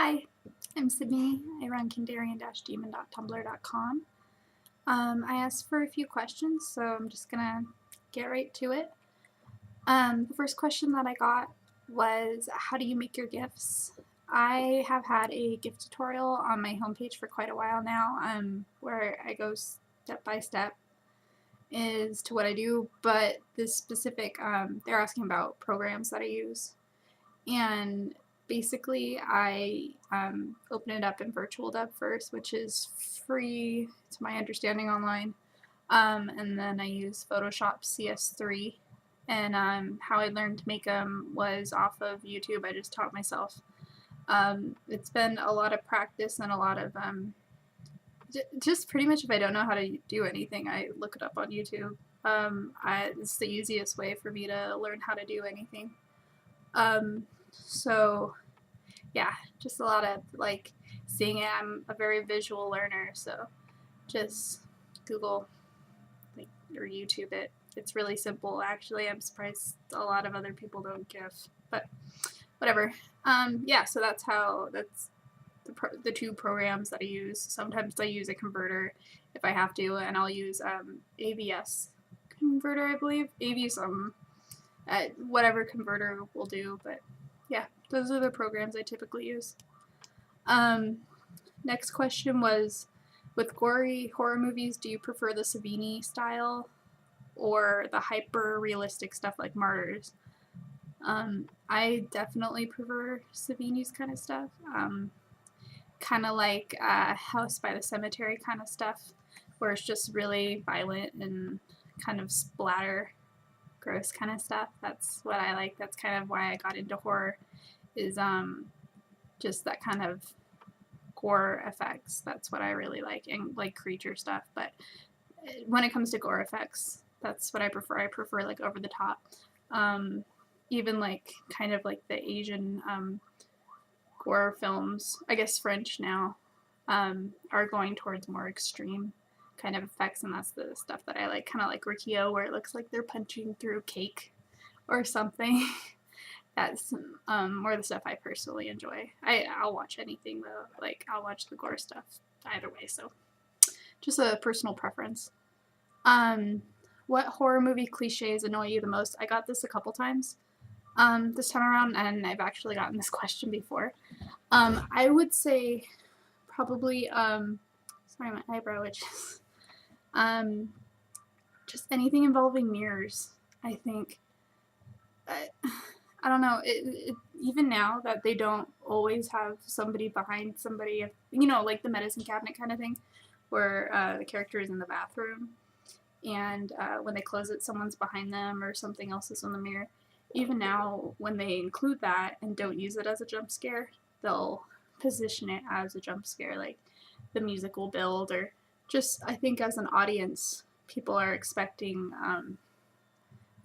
Hi, I'm Sydney. I run Kandarian-demon.tumblr.com. I asked for a few questions, so I'm just gonna get right to it. The first question that I got was, how do you make your GIFs? I have had a GIF tutorial on my homepage for quite a while now, where I go step by step as to what I do, but this specific, they're asking about programs that I use. And basically, I open it up in VirtualDub first, which is free to my understanding online. And then I use Photoshop CS3. And how I learned to make them was off of YouTube. I just taught myself. It's been a lot of practice and a lot of just pretty much if I don't know how to do anything, I look it up on YouTube. It's the easiest way for me to learn how to do anything. So yeah, just a lot of like seeing it. I'm a very visual learner, so just Google or YouTube it. It's really simple, actually. I'm surprised a lot of other people don't GIF, but whatever. Yeah, so that's the two programs that I use. Sometimes I use a converter if I have to, and I'll use AVS converter, I believe. AV something. Whatever converter will do, but yeah, those are the programs I typically use. Next question was, with gory horror movies, do you prefer the Savini style or the hyper realistic stuff like Martyrs? I definitely prefer Savini's kind of stuff. Kind of like House by the Cemetery kind of stuff, where it's just really violent and kind of splatter, gross kind of stuff. That's what I like. That's kind of why I got into horror, is just that kind of gore effects. That's what I really like, and like creature stuff. But when it comes to gore effects, that's what I prefer. I prefer like over the top. Even like kind of like the Asian gore films, I guess French now, are going towards more extreme kind of effects, and that's the stuff that I like. Kind of like Rikio, where it looks like they're punching through cake or something. That's more the stuff I personally enjoy. I'll watch anything though. Like I'll watch the gore stuff either way. So just a personal preference. What horror movie cliches annoy you the most? I got this a couple times this time around, and I've actually gotten this question before. I would say probably sorry, my eyebrow itches. Just anything involving mirrors. I think. I don't know. Even now that they don't always have somebody behind somebody, like the medicine cabinet kind of thing, where the character is in the bathroom, and when they close it, someone's behind them or something else is in the mirror. Even now, when they include that and don't use it as a jump scare, they'll position it as a jump scare, like the music will build, or just I think as an audience, people are expecting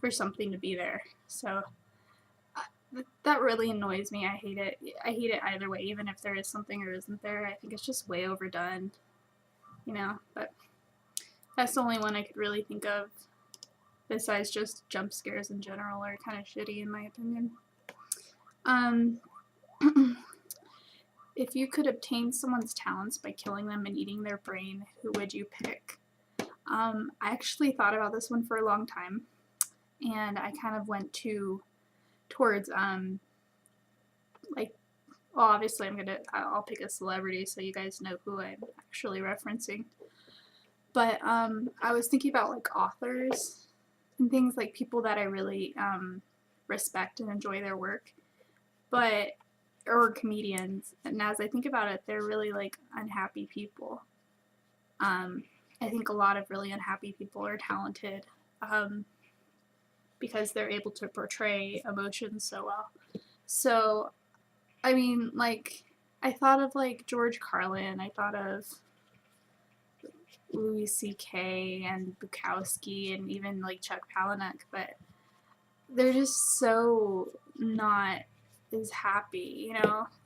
for something to be there. So that really annoys me. I hate it. I hate it either way, even if there is something or isn't there. I think it's just way overdone, but that's the only one I could really think of, besides just jump scares in general are kind of shitty in my opinion. If you could obtain someone's talents by killing them and eating their brain, who would you pick? I actually thought about this one for a long time, and I kind of went towards like, well, obviously I'll pick a celebrity so you guys know who I'm actually referencing. But I was thinking about like authors and things, like people that I really respect and enjoy their work, or comedians. And as I think about it, they're really like unhappy people. I think a lot of really unhappy people are talented because they're able to portray emotions so well. So, I mean, like, I thought of like George Carlin, I thought of Louis C.K. and Bukowski, and even like Chuck Palahniuk, but they're just so not as happy,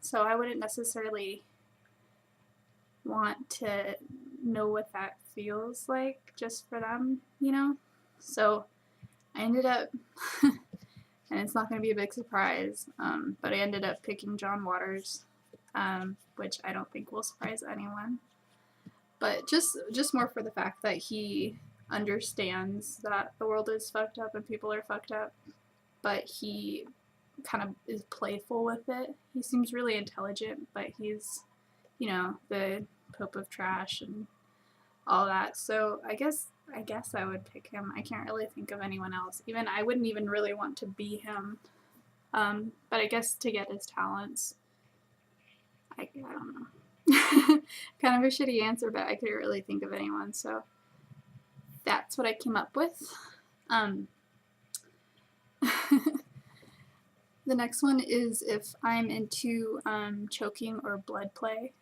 So I wouldn't necessarily want to know what that feels like just for them, So I ended up, and it's not going to be a big surprise, but I ended up picking John Waters. which I don't think will surprise anyone. But just more for the fact that he understands that the world is fucked up and people are fucked up, but he kind of is playful with it. He seems really intelligent, but he's, you know, the Pope of Trash and all that. So I guess I would pick him. I can't really think of anyone else. Even I wouldn't even really want to be him. But I guess to get his talents, I don't know. Kind of a shitty answer, but I couldn't really think of anyone. So that's what I came up with. The next one is if I'm into choking or blood play.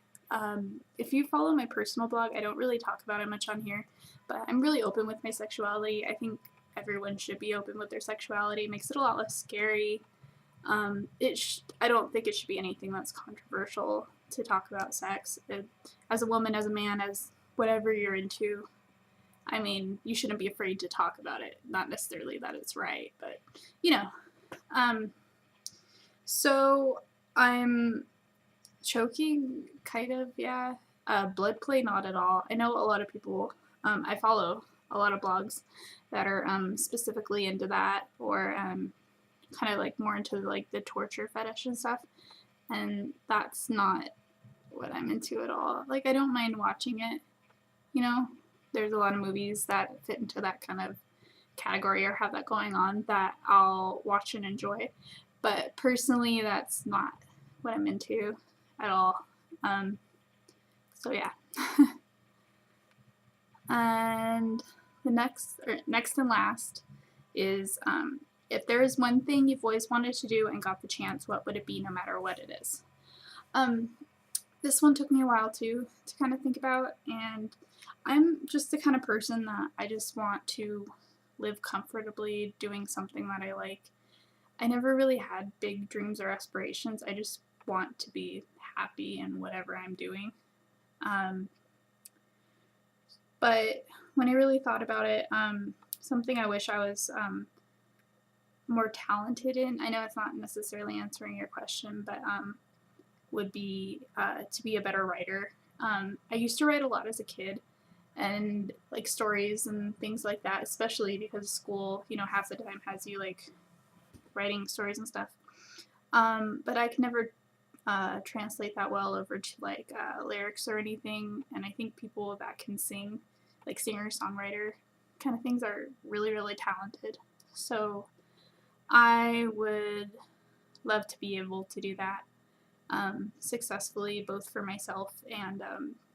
If you follow my personal blog, I don't really talk about it much on here, but I'm really open with my sexuality. I think everyone should be open with their sexuality. It makes it a lot less scary. I don't think it should be anything that's controversial to talk about sex. As a woman, as a man, as whatever you're into, I mean, you shouldn't be afraid to talk about it. Not necessarily that it's right, but, you know. So I'm choking, kind of, yeah. Blood play, not at all. I know a lot of people, I follow a lot of blogs that are specifically into that, or kind of like more into like the torture fetish and stuff, and that's not what I'm into at all. Like, I don't mind watching it, you know. There's a lot of movies that fit into that kind of category or have that going on that I'll watch and enjoy. But personally, that's not what I'm into at all. So yeah. And the next and last is if there is one thing you've always wanted to do and got the chance, what would it be, no matter what it is? This one took me a while to kind of think about, and I'm just the kind of person that I just want to live comfortably doing something that I like. I never really had big dreams or aspirations. I just want to be happy in whatever I'm doing. But when I really thought about it, something I wish I was more talented in, I know it's not necessarily answering your question, but would be to be a better writer. I used to write a lot as a kid, and like stories and things like that, especially because school, you know, half the time has you like writing stories and stuff. But I can never translate that well over to like lyrics or anything, and I think people that can sing, like singer-songwriter kind of things, are really, really talented. So I would love to be able to do that successfully, both for myself and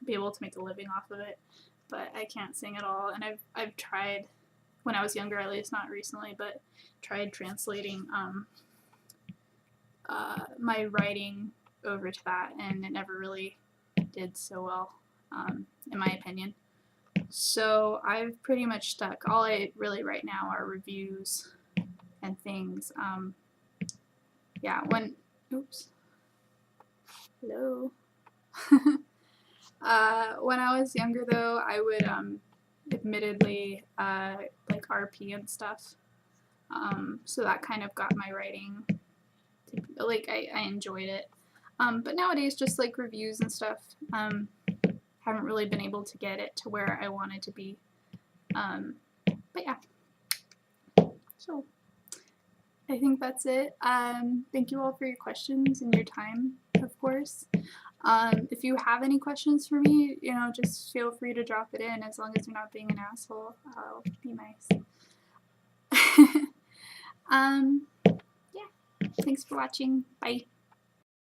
be able to make a living off of it. But I can't sing at all, and I've tried when I was younger, at least, not recently, but tried translating my writing over to that, and it never really did so well, in my opinion. So I've pretty much stuck. All I really write now are reviews and things. Yeah, oops. Hello. When I was younger, though, I would admittedly like RP and stuff. So that kind of got my writing to, like, I enjoyed it. But nowadays, just like reviews and stuff, haven't really been able to get it to where I wanted to be. But yeah. So I think that's it. Thank you all for your questions and your time, of course. If you have any questions for me, you know, just feel free to drop it in. As long as you're not being an asshole, I'll be nice. Yeah. Thanks for watching. Bye.